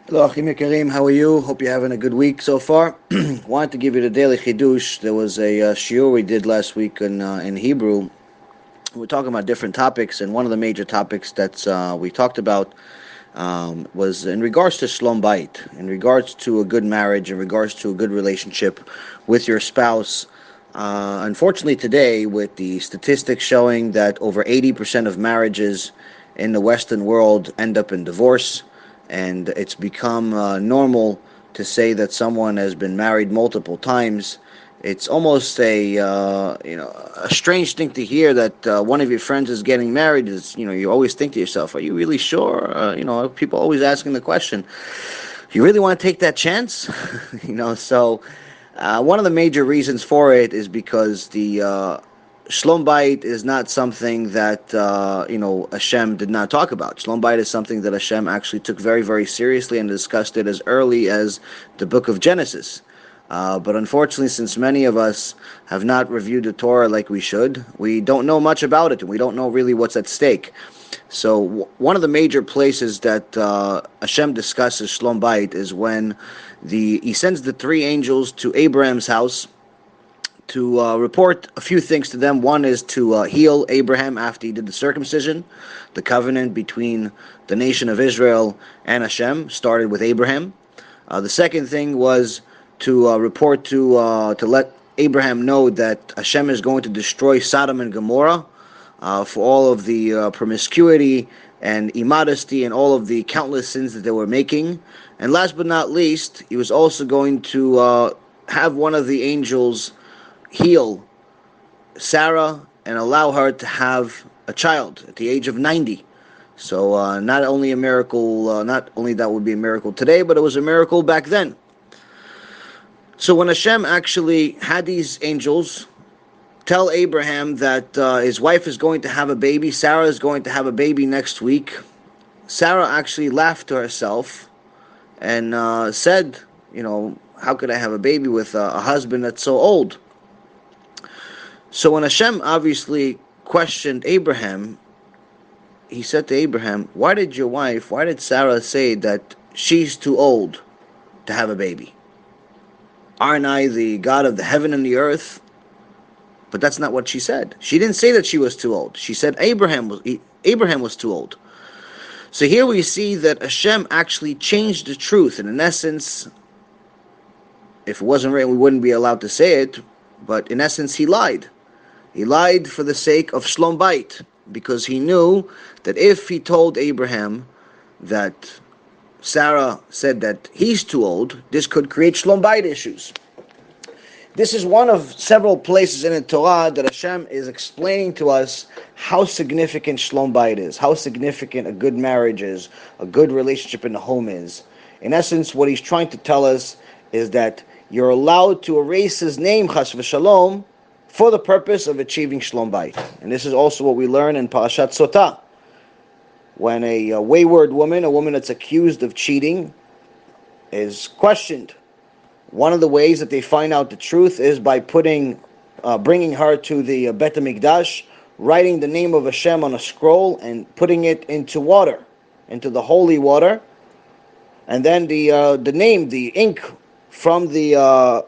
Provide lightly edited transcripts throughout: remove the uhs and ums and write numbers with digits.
Hello, Achim Yekarim. How are you? Hope you're having a good week so far. Wanted to give you the Daily Chidush. There was a shiur we did last week in Hebrew. We're talking about different topics, and one of the major topics that we talked about was in regards to Shalom Bayit, in regards to a good marriage, in regards to a good relationship with your spouse. Unfortunately, today, with the statistics showing that over 80% of marriages in the Western world end up in divorce, and it's become normal to say that someone has been married multiple times. It's almost a strange thing to hear that one of your friends is getting married. You always think to yourself, are you really sure? People always asking the question, you really want to take that chance? So one of the major reasons for it is because the Shalom Bayit is not something that Hashem did not talk about. Shalom Bayit is something that Hashem actually took very, very seriously and discussed it as early as the book of Genesis. But unfortunately, since many of us have not reviewed the Torah like we should, we don't know much about it, and we don't know really what's at stake. So one of the major places that Hashem discusses Shalom Bayit is when he sends the three angels to Abraham's house to report a few things to them. One is to heal Abraham after he did the circumcision. The covenant between the nation of Israel and Hashem started with Abraham. The second thing was to report to let Abraham know that Hashem is going to destroy Sodom and Gomorrah for all of the promiscuity and immodesty and all of the countless sins that they were making. And last but not least, he was also going to have one of the angels heal Sarah and allow her to have a child at the age of 90. So not only a miracle, not only that would be a miracle today, but it was a miracle back then. So when Hashem actually had these angels tell Abraham that his wife is going to have a baby, Sarah is going to have a baby next week, Sarah actually laughed to herself and said, how could I have a baby with a husband that's so old? So when Hashem obviously questioned Abraham, he said to Abraham, why did Sarah say that she's too old to have a baby? Aren't I the God of the heaven and the earth? But that's not what she said. She didn't say that she was too old. She said Abraham was too old. So here we see that Hashem actually changed the truth. And in essence, if it wasn't written, we wouldn't be allowed to say it. But in essence, he lied. He lied for the sake of Shalom Bayit, because he knew that if he told Abraham that Sarah said that he's too old, this could create Shalom Bayit issues. This is one of several places in the Torah that Hashem is explaining to us how significant Shalom Bayit is, how significant a good marriage is, a good relationship in the home is. In essence, what he's trying to tell us is that you're allowed to erase his name, Chas v'Shalom, for the purpose of achieving Shalom Bayit. And this is also what we learn in Parashat Sotah. When a wayward woman, a woman that's accused of cheating, is questioned, one of the ways that they find out the truth is by bringing her to the Bet HaMikdash, writing the name of Hashem on a scroll and putting it into water, into the holy water, and then the ink from the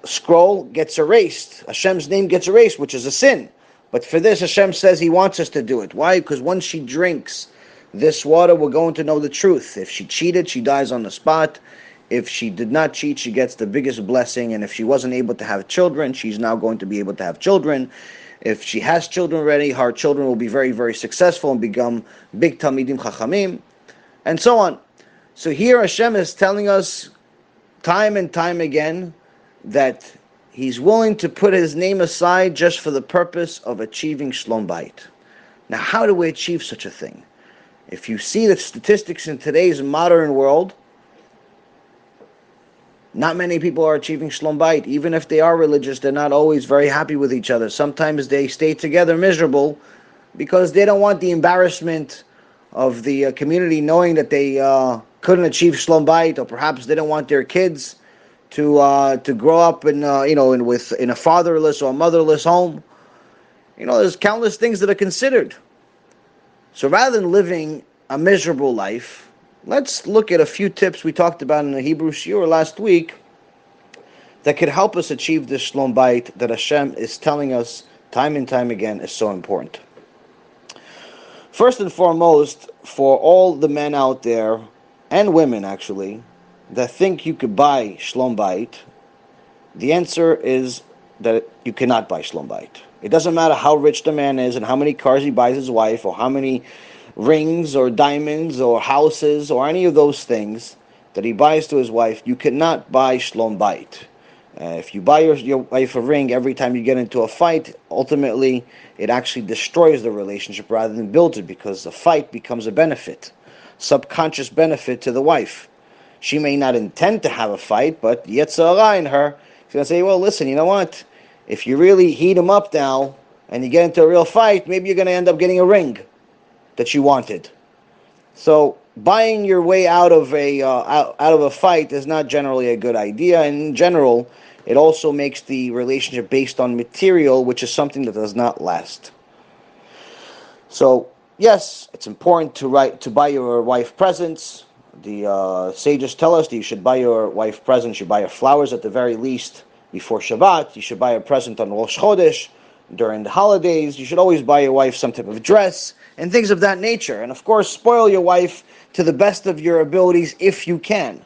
scroll gets erased. Hashem's name gets erased, which is a sin. But for this, Hashem says He wants us to do it. Why? Because once she drinks this water, we're going to know the truth. If she cheated, she dies on the spot. If she did not cheat, she gets the biggest blessing. And if she wasn't able to have children, she's now going to be able to have children. If she has children already, her children will be very, very successful and become big Talmidim Chachamim, and so on. So here Hashem is telling us time and time again that He's willing to put His name aside just for the purpose of achieving Shalom Bayit. Now, how do we achieve such a thing? If you see the statistics in today's modern world, not many people are achieving Shalom Bayit. Even if they are religious, they're not always very happy with each other. Sometimes they stay together miserable because they don't want the embarrassment of the community knowing that they couldn't achieve Shalom Bayit, or perhaps they don't want their kids to grow up in a fatherless or motherless home. There's countless things that are considered. So rather than living a miserable life, let's look at a few tips we talked about in the Hebrew Shiur last week that could help us achieve this Shalom Bayit that HaShem is telling us time and time again is so important. First and foremost, for all the men out there, and women actually, that think you could buy Shalom Bayit, the answer is that you cannot buy Shalom Bayit. It doesn't matter how rich the man is and how many cars he buys his wife, or how many rings or diamonds or houses or any of those things that he buys to his wife, you cannot buy Shalom Bayit. If you buy your wife a ring every time you get into a fight, ultimately it actually destroys the relationship rather than builds it, because the fight becomes a benefit, subconscious benefit to the wife. She may not intend to have a fight, but Yetzer Hara in her, she's going to say, well, listen, you know what? If you really heat him up now and you get into a real fight, maybe you're going to end up getting a ring that you wanted. So buying your way out of a fight is not generally a good idea. And in general, it also makes the relationship based on material, which is something that does not last. So yes, it's important to buy your wife presents. The sages tell us that you should buy your wife presents. You buy her flowers at the very least before Shabbat. You should buy a present on Rosh Chodesh. During the holidays, you should always buy your wife some type of dress and things of that nature. And of course, spoil your wife to the best of your abilities if you can.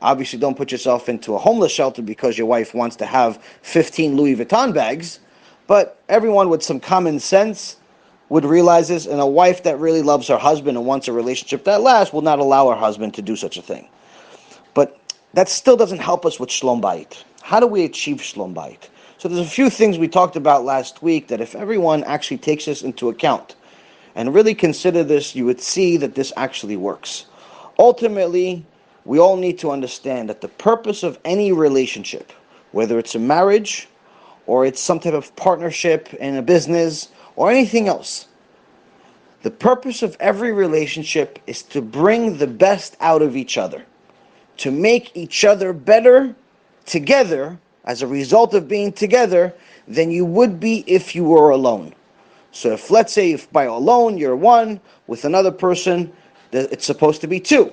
Obviously, don't put yourself into a homeless shelter because your wife wants to have 15 Louis Vuitton bags. But everyone with some common sense would realize this, and a wife that really loves her husband and wants a relationship that lasts will not allow her husband to do such a thing. But that still doesn't help us with Shalom Bayit. How do we achieve Shalom Bayit? So there's a few things we talked about last week that if everyone actually takes this into account and really consider this, you would see that this actually works. Ultimately, we all need to understand that the purpose of any relationship, whether it's a marriage or it's some type of partnership in a business or anything else, the purpose of every relationship is to bring the best out of each other, to make each other better together as a result of being together than you would be if you were alone. So if, let's say, if by alone you're one, with another person, it's supposed to be two.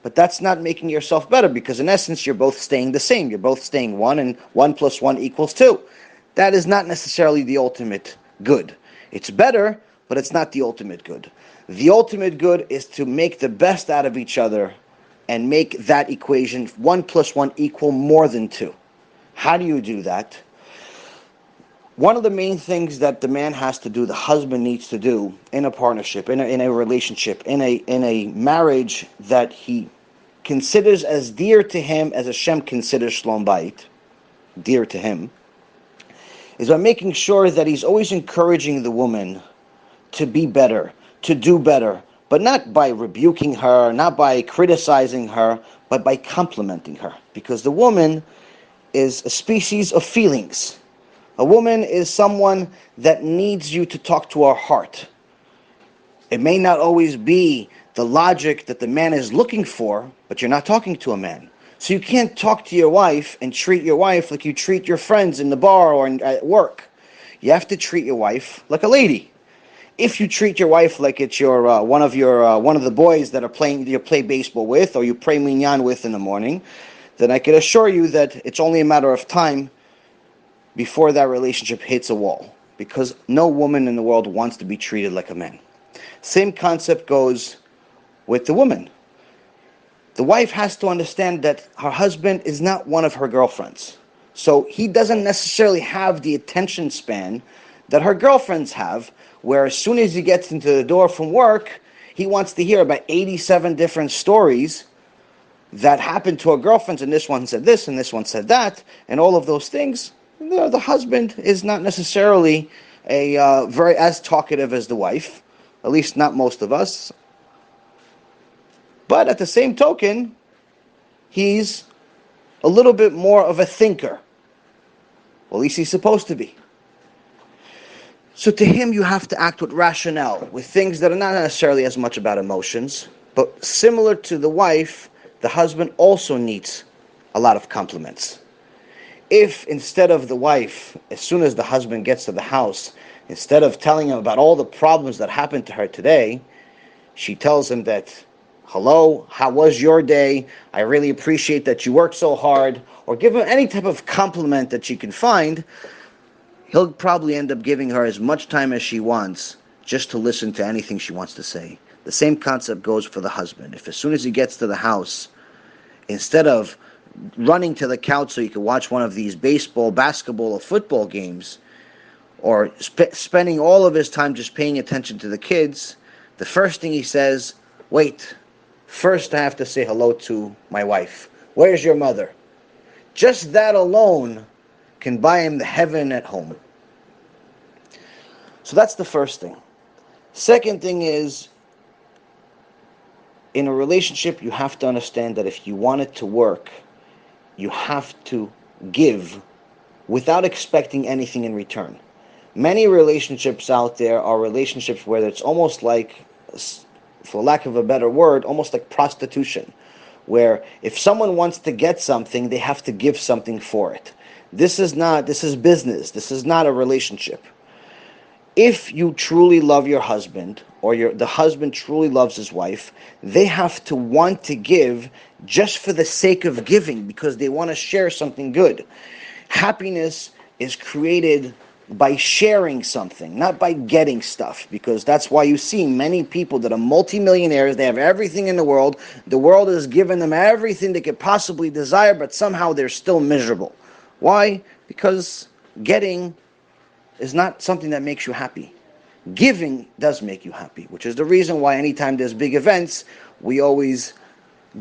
But that's not making yourself better, because in essence you're both staying the same. You're both staying one, and 1 + 1 = 2. That is not necessarily the ultimate good. It's better, but it's not the ultimate good. The ultimate good is to make the best out of each other and make that equation 1 + 1 = more than 2. How do you do that? One of the main things that the man has to do, the husband needs to do in a partnership, in a relationship, in a marriage that he considers as dear to him as HaShem considers Shalom Bayit, dear to him, is by making sure that he's always encouraging the woman to be better, to do better, but not by rebuking her, not by criticizing her, but by complimenting her. Because the woman is a species of feelings. A woman is someone that needs you to talk to her heart. It may not always be the logic that the man is looking for, but you're not talking to a man. So you can't talk to your wife and treat your wife like you treat your friends in the bar or at work. You have to treat your wife like a lady. If you treat your wife like it's your one of the boys that you play baseball with, or you pray minyan with in the morning, then I can assure you that it's only a matter of time before that relationship hits a wall, because no woman in the world wants to be treated like a man. Same concept goes with the woman. The wife has to understand that her husband is not one of her girlfriends. So he doesn't necessarily have the attention span that her girlfriends have, where as soon as he gets into the door from work, he wants to hear about 87 different stories that happened to her girlfriends, and this one said this, and this one said that, and all of those things. The husband is not necessarily very as talkative as the wife, at least not most of us. But at the same token, he's a little bit more of a thinker. Well, at least he's supposed to be. So to him, you have to act with rationale, with things that are not necessarily as much about emotions, but similar to the wife, the husband also needs a lot of compliments. If instead of the wife, as soon as the husband gets to the house, instead of telling him about all the problems that happened to her today, she tells him that hello, how was your day? I really appreciate that you worked so hard. Or give him any type of compliment that she can find. He'll probably end up giving her as much time as she wants just to listen to anything she wants to say. The same concept goes for the husband. If as soon as he gets to the house, instead of running to the couch so you can watch one of these baseball, basketball, or football games, or spending all of his time just paying attention to the kids, the first thing he says, wait, first I have to say hello to my wife. Where's your mother? Just that alone can buy him the heaven at home. So that's the first thing. Second thing is, in a relationship, you have to understand that if you want it to work, you have to give without expecting anything in return. Many relationships out there are relationships where it's almost like, for lack of a better word, almost like prostitution, where if someone wants to get something, they have to give something for it. This is business. This is not a relationship. If you truly love your husband, or the husband truly loves his wife, they have to want to give just for the sake of giving, because they want to share something good. Happiness is created by sharing something, not by getting stuff, because that's why you see many people that are multimillionaires. They have everything in the world has given them everything they could possibly desire, but somehow they're still miserable. Why? Because getting is not something that makes you happy. Giving does make you happy, which is the reason why anytime there's big events, we always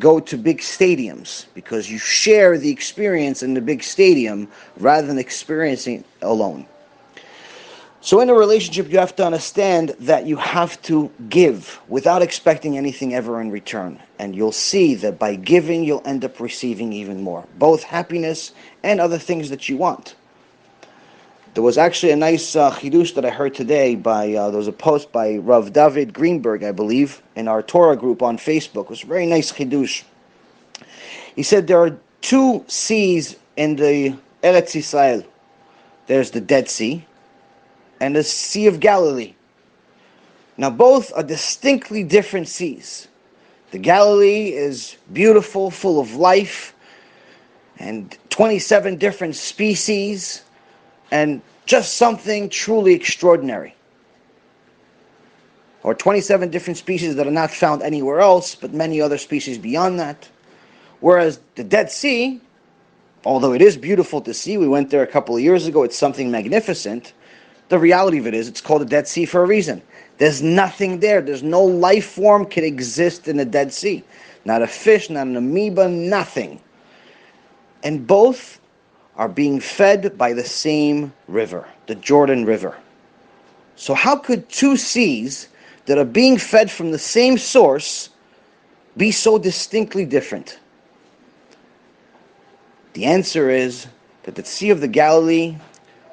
go to big stadiums, because you share the experience in the big stadium rather than experiencing it alone. So in a relationship, you have to understand that you have to give without expecting anything ever in return. And you'll see that by giving, you'll end up receiving even more, both happiness and other things that you want. There was actually a nice chidush that I heard today there was a post by Rav David Greenberg, I believe, in our Torah group on Facebook. It was a very nice chidush. He said there are two seas in the Eretz Yisrael. There's the Dead Sea and the Sea of Galilee. Now both are distinctly different seas. The Galilee is beautiful, full of life, and 27 different species, and just something truly extraordinary. Or 27 different species that are not found anywhere else, but many other species beyond that. Whereas the Dead Sea, although it is beautiful to see, we went there a couple of years ago, it's something magnificent. The reality of it is, it's called the Dead Sea for a reason. There's nothing there. There's no life form can exist in the Dead Sea. Not a fish, not an amoeba, nothing. And both are being fed by the same river, the Jordan River. So how could two seas that are being fed from the same source be so distinctly different? The answer is that the Sea of the Galilee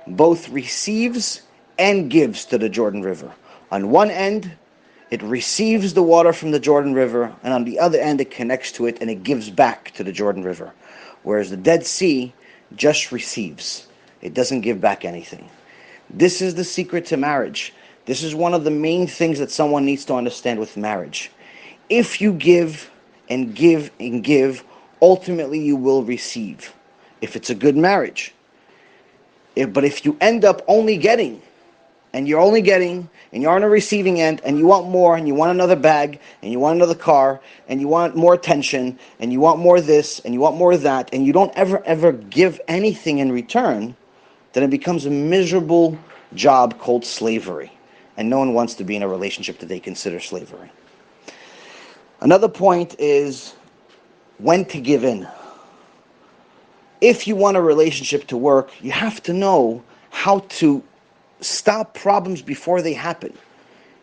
both receives and gives to the Jordan River. On one end, it receives the water from the Jordan River, and on the other end, it connects to it and it gives back to the Jordan River. Whereas the Dead Sea just receives. It doesn't give back anything. This is the secret to marriage. This is one of the main things that someone needs to understand with marriage. If you give and give and give, ultimately you will receive, if it's a good marriage. But if you end up only getting, and you're only getting, and you're on a receiving end, and you want more, and you want another bag, and you want another car, and you want more attention, and you want more this, and you want more that, and you don't ever give anything in return, then it becomes a miserable job called slavery. And no one wants to be in a relationship that they consider slavery. Another point is when to give in. If you want a relationship to work, you have to know how to stop problems before they happen.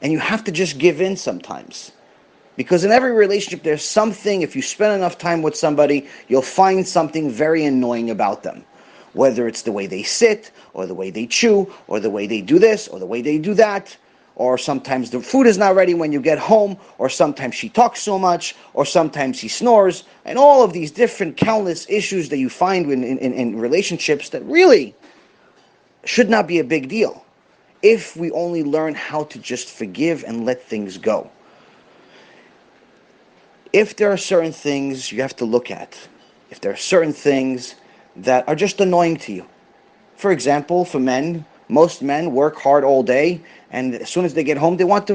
And you have to just give in sometimes. Because in every relationship, there's something, if you spend enough time with somebody, you'll find something very annoying about them. Whether it's the way they sit, or the way they chew, or the way they do this, or the way they do that, or sometimes the food is not ready when you get home, or sometimes she talks so much, or sometimes he snores, and all of these different countless issues that you find in relationships that really should not be a big deal, if we only learn how to just forgive and let things go. if there are certain things you have to look at, if there are certain things that are just annoying to you. For example, for men, most men work hard all day, and as soon as they get home, they want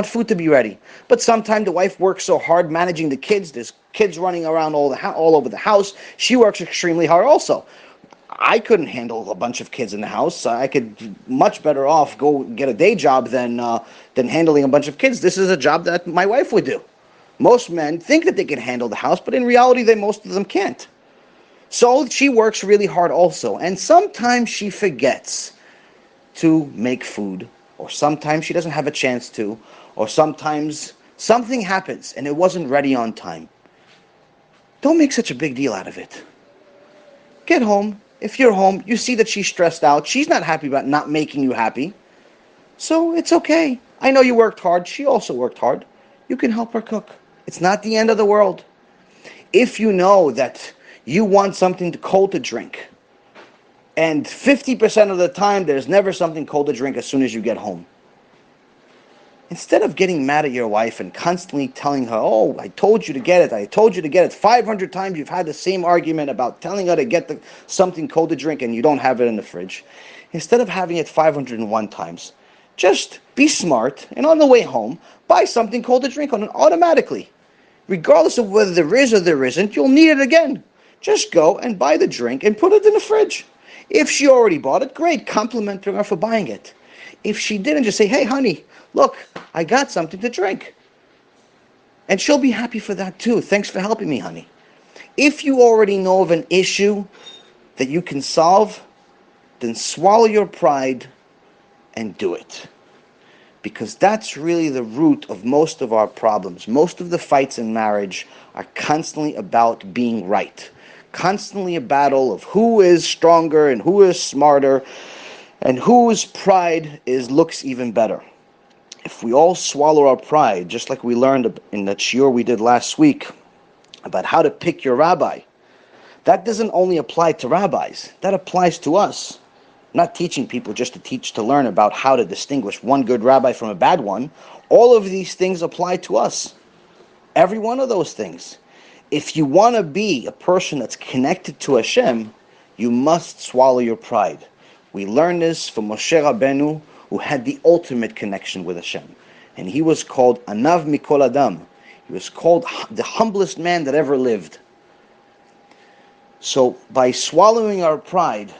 food to be ready. But sometimes the wife works so hard managing the kids. There's kids running around all over the house. She works extremely hard also. I couldn't handle a bunch of kids in the house. I could much better off go get a day job than handling a bunch of kids. This is a job that my wife would do. Most men think that they can handle the house, but in reality, most of them can't. So she works really hard also, and sometimes she forgets to make food, or sometimes she doesn't have a chance to, or sometimes something happens and it wasn't ready on time. Don't make such a big deal out of it. Get home. If you're home, you see that she's stressed out. She's not happy about not making you happy. So it's okay. I know you worked hard. She also worked hard. You can help her cook. It's not the end of the world. If you know that you want something cold to drink, and 50% of the time there's never something cold to drink as soon as you get home, instead of getting mad at your wife and constantly telling her, oh, I told you to get it, 500 times you've had the same argument about telling her to get something cold to drink and you don't have it in the fridge, instead of having it 501 times, just be smart and on the way home, buy something cold to drink automatically. Regardless of whether there is or there isn't, you'll need it again. Just go and buy the drink and put it in the fridge. If she already bought it, great, compliment her for buying it. If she didn't, just say, hey, honey, look, I got something to drink. And she'll be happy for that too. Thanks for helping me, honey. If you already know of an issue that you can solve, then swallow your pride and do it. Because that's really the root of most of our problems. Most of the fights in marriage are constantly about being right. Constantly a battle of who is stronger and who is smarter and whose pride looks even better. If we all swallow our pride, just like we learned in that shiur we did last week about how to pick your rabbi, that doesn't only apply to rabbis, that applies to us. I'm not teaching people just to learn about how to distinguish one good rabbi from a bad one. All of these things apply to us. Every one of those things. If you want to be a person that's connected to HaShem, you must swallow your pride. We learn this from Moshe Rabbeinu, who had the ultimate connection with HaShem. And he was called Anav Mikol Adam. He was called the humblest man that ever lived. So by swallowing our pride,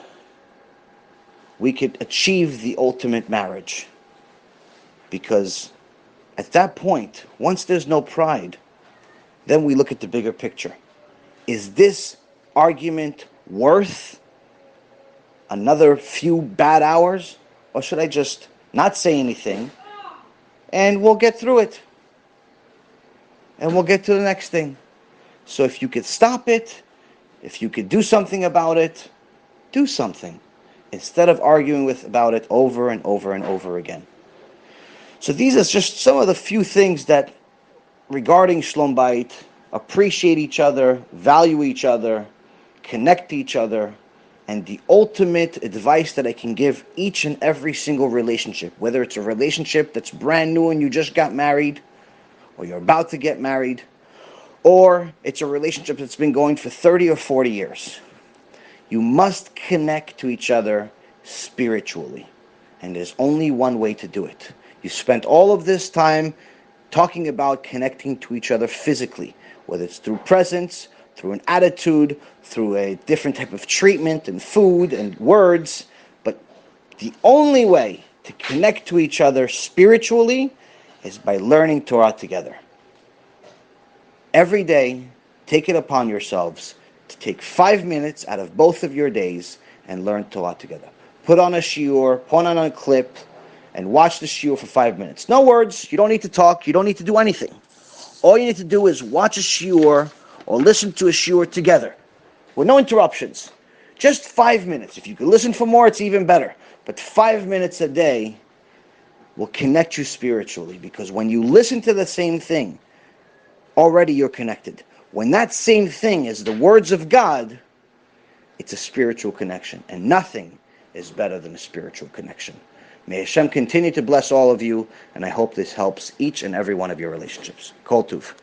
we could achieve the ultimate marriage. Because at that point, once there's no pride, then we look at the bigger picture. Is this argument worth another few bad hours? Or should I just not say anything and we'll get through it? And we'll get to the next thing. So if you could stop it, if you could do something about it, do something. Instead of arguing about it over and over and over again. So these are just some of the few things that, regarding Shalom Bayit, appreciate each other, value each other, connect to each other, and the ultimate advice that I can give each and every single relationship, whether it's a relationship that's brand new and you just got married, or you're about to get married, or it's a relationship that's been going for 30 or 40 years. You must connect to each other spiritually. And there's only one way to do it. You spent all of this time talking about connecting to each other physically, whether it's through presence, through an attitude, through a different type of treatment and food and words. But the only way to connect to each other spiritually is by learning Torah together. Every day, take it upon yourselves to take 5 minutes out of both of your days and learn Torah together. Put on a shiur, put on a clip, and watch the shiur for 5 minutes. No words, you don't need to talk, you don't need to do anything. All you need to do is watch a shiur or listen to a shiur together, with no interruptions. Just 5 minutes. If you can listen for more, it's even better. But 5 minutes a day will connect you spiritually, because when you listen to the same thing, already you're connected. When that same thing is the words of God, it's a spiritual connection. And nothing is better than a spiritual connection. May Hashem continue to bless all of you, and I hope this helps each and every one of your relationships. Kol Tuv.